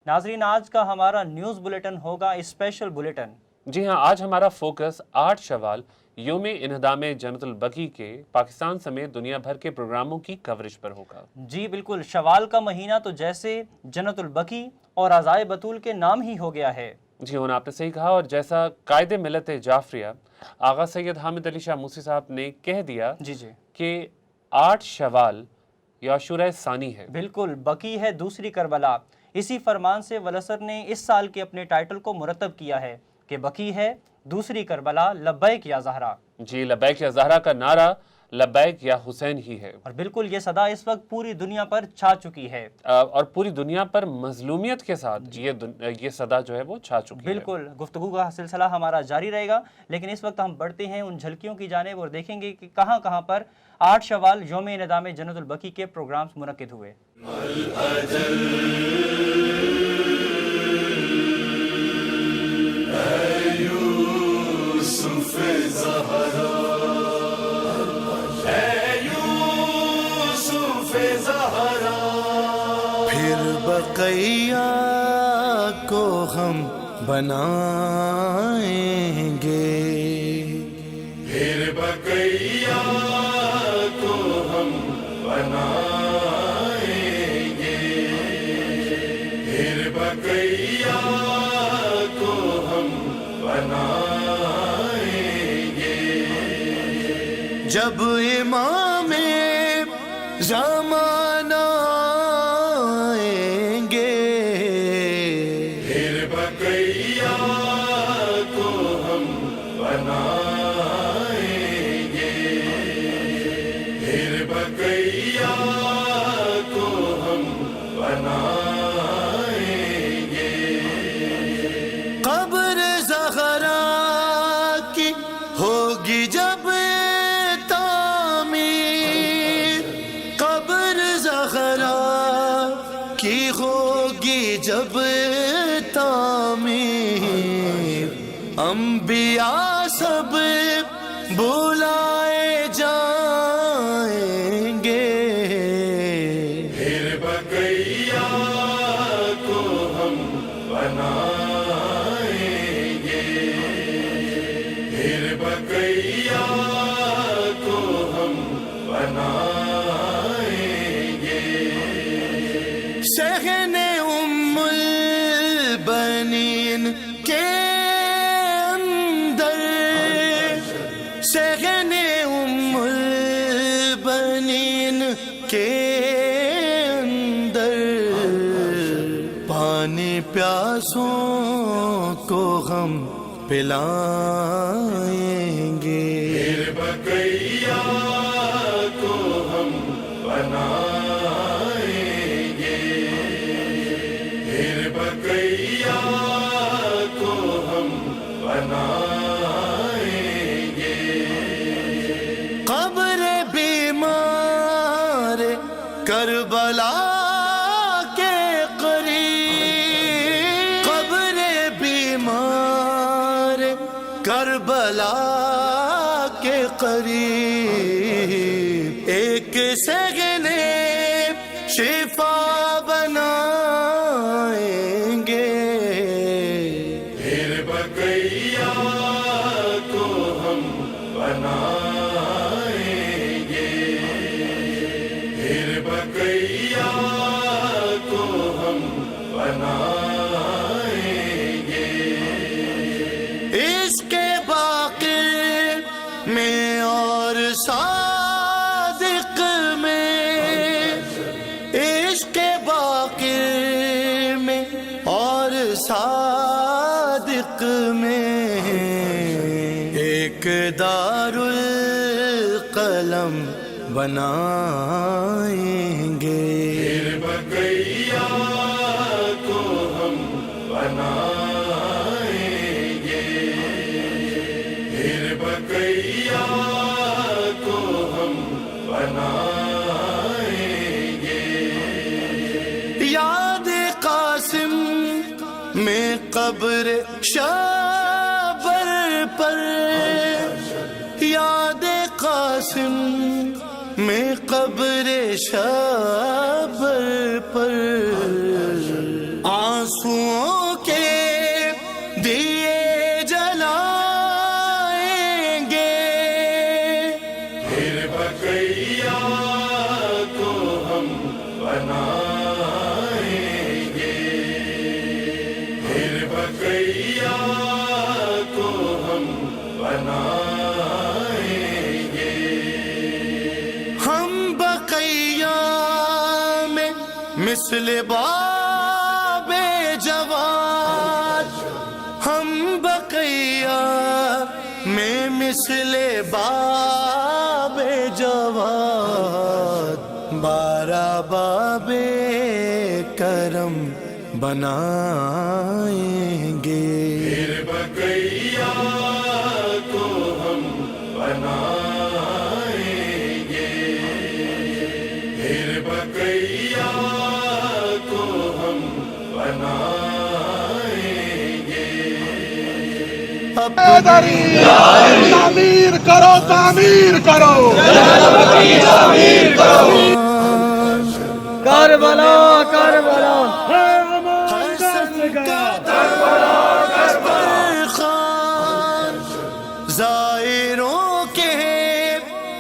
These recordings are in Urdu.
ناظرین، آج کا ہمارا نیوز بلیٹن ہوگا اسپیشل بلیٹن۔ جی ہاں، آج ہمارا فوکس 8 شوال یوم انہدام جنت البقیع کے پاکستان سمیت دنیا بھر کے پروگراموں کی کوریج پر ہوگا۔ جی بالکل، شوال کا مہینہ تو جیسے جنت البقیع اور عزائے بطول کے نام ہی ہو گیا ہے۔ جی ہاں، آپ نے صحیح کہا، اور جیسا قائد ملت جعفریہ آغا سید حامد علی شاہ موسی صاحب نے کہہ دیا جی کہ 8 شوال یا عاشورہ ثانی ہے۔ بالکل، بقیع ہے دوسری کربلا۔ اسی فرمان سے ولسر نے اس سال کے اپنے ٹائٹل کو مرتب کیا ہے کہ بقیع ہے دوسری کربلا، لبیک یا زہرا۔ جی، لبیک یا زہرا کا نعرہ لبیک یا حسین ہی ہے، اور بالکل یہ صدا اس وقت پوری دنیا پر چھا چکی ہے، اور پوری دنیا پر مظلومیت کے ساتھ یہ صدا جو ہے وہ چھا چکی ہے۔ بالکل گفتگو کا سلسلہ ہمارا جاری رہے گا، لیکن اس وقت ہم بڑھتے ہیں ان جھلکیوں کی جانب اور دیکھیں گے کہ کہاں کہاں پر 8 شوال یوم انہدام جنت البقیع کے پروگرامز منعقد ہوئے۔ پھر بقیہ کو ہم بنائیں گے، پھر بقیہ کو ہم بنائیں گے، پھر بقیہ کو ہم بنائیں گے، جب امام زمانہ آئیں گے، پھر بقیہ کو ہم بنائیں گے، پھر بقیہ کو ہم بنائیں گے، قبر زہرا کی ہوگی جب کی ہوگی جب تعمیر، انبیاء سب بلائے جائیں گے، پھر بقیہ کو ہم بنائیں گے، پھر بقیہ کو ہم بنائیں گے، صحن ام البنین کے اندر، صحن ام البنین کے اندر، پانی پیاسوں کو ہم پلائیں گے، پھر بقیہ کو ہم بنائیں گے، پھر بقیہ کو ہم بنائیں گے، قبر بیمار کربلا کے قریب، قبر بیمار کربلا کے قریب، ایک سگنے شفا بنائیں گے، پھر بقیہ کو ہم بنائیں گے، پھر بقیہ کو ہم بنائیں گے، اس کے باقی میں اور صادق میں، عشق باقی میں اور صادق میں، ایک دار القلم بنائیں گے، پھر بقیہ کو ہم بنائیں گے، پھر بقیہ کو ہم بنائیں گے، یاد قاسم میں قبر شابر پر، یاد قاسم میں قبر شابر پر، آنسوؤں کے دیے جلائیں گے، پھر بقیہ کو ہم بنائیں گے، پھر بقیہ کو ہم بنائیں گے۔ ہم بقیہ میں مثل باب جواد، ہم بقیہ میں مثل باب جواد، 12 باب کرم بنائیں گے، پھر بقیہ کو ہم بنائیں گے، پھر بقیہ کو ہم بنائیں گے۔ تعمیر کرو، تعمیر کرو، کربلا کربلا، حسن کا دسترخوان زائروں کے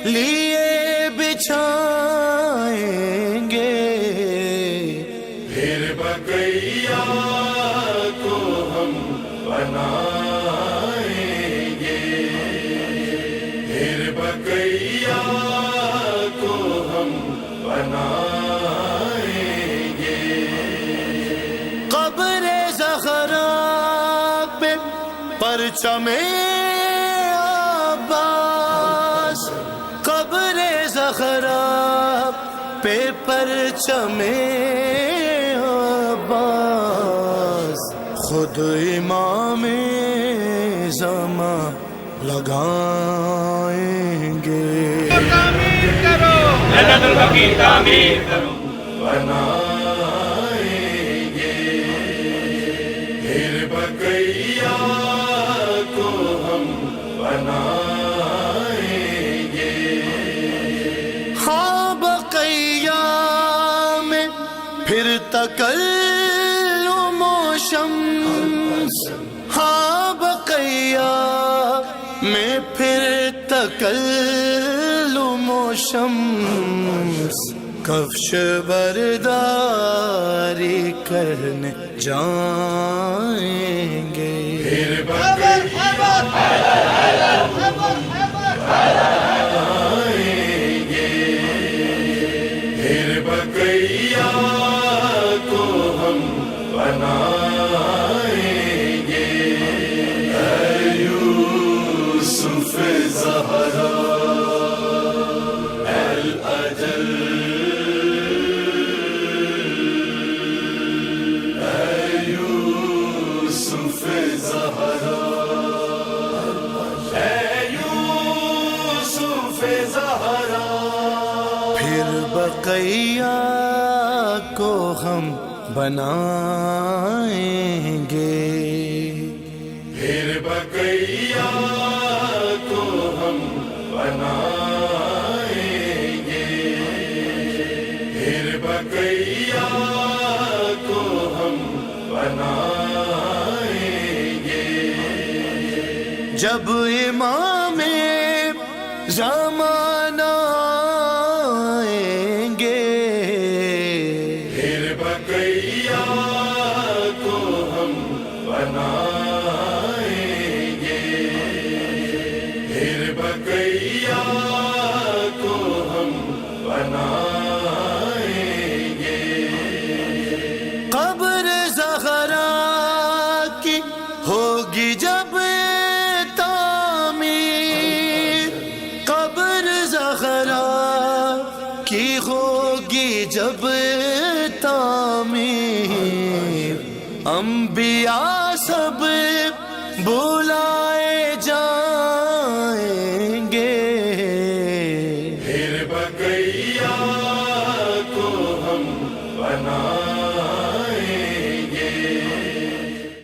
لیے بچھائیں گے، پھر بقیہ کو ہم بنائیں گے، پھر بقیہ کو ہم بنائیں گے۔ قبر زہرا پہ پرچم عباس، قبر زہرا پہ پرچم عباس، خود امام زمان لگائیں گے، تعمیر کرو، جنت البقیع تعمیر کرو، بنائیں گے، پھر بقیہ کو ہم بنائیں گے۔ ہاں بقیہ میں پھر تکلم و شمس، ہاں بقیہ میں پھر تکلم و شمس، کفش برداری کرنے جائیں گے، پھر بنائیں گے، پھر بقیہ کو ہم بنائیں گے۔ اے یوسف زہرا الاجل، یوسف زہرا، اے یوسف زہرا، پھر بقیہ کو ہم بنائیں گے، پھر بقیہ کو ہم بنائیں گے، پھر بقیہ کو ہم بنائیں گے۔ جب امام زمانہ آئیں گے، پھر بقیہ کو ہم بنائیں گے، پھر بقیہ کو ہم بنائیں گے۔ قبر زہرا کی ہوگی جب تعمیر، قبر زہرا کی ہوگی جب تعمیر، انبیاء سب بلا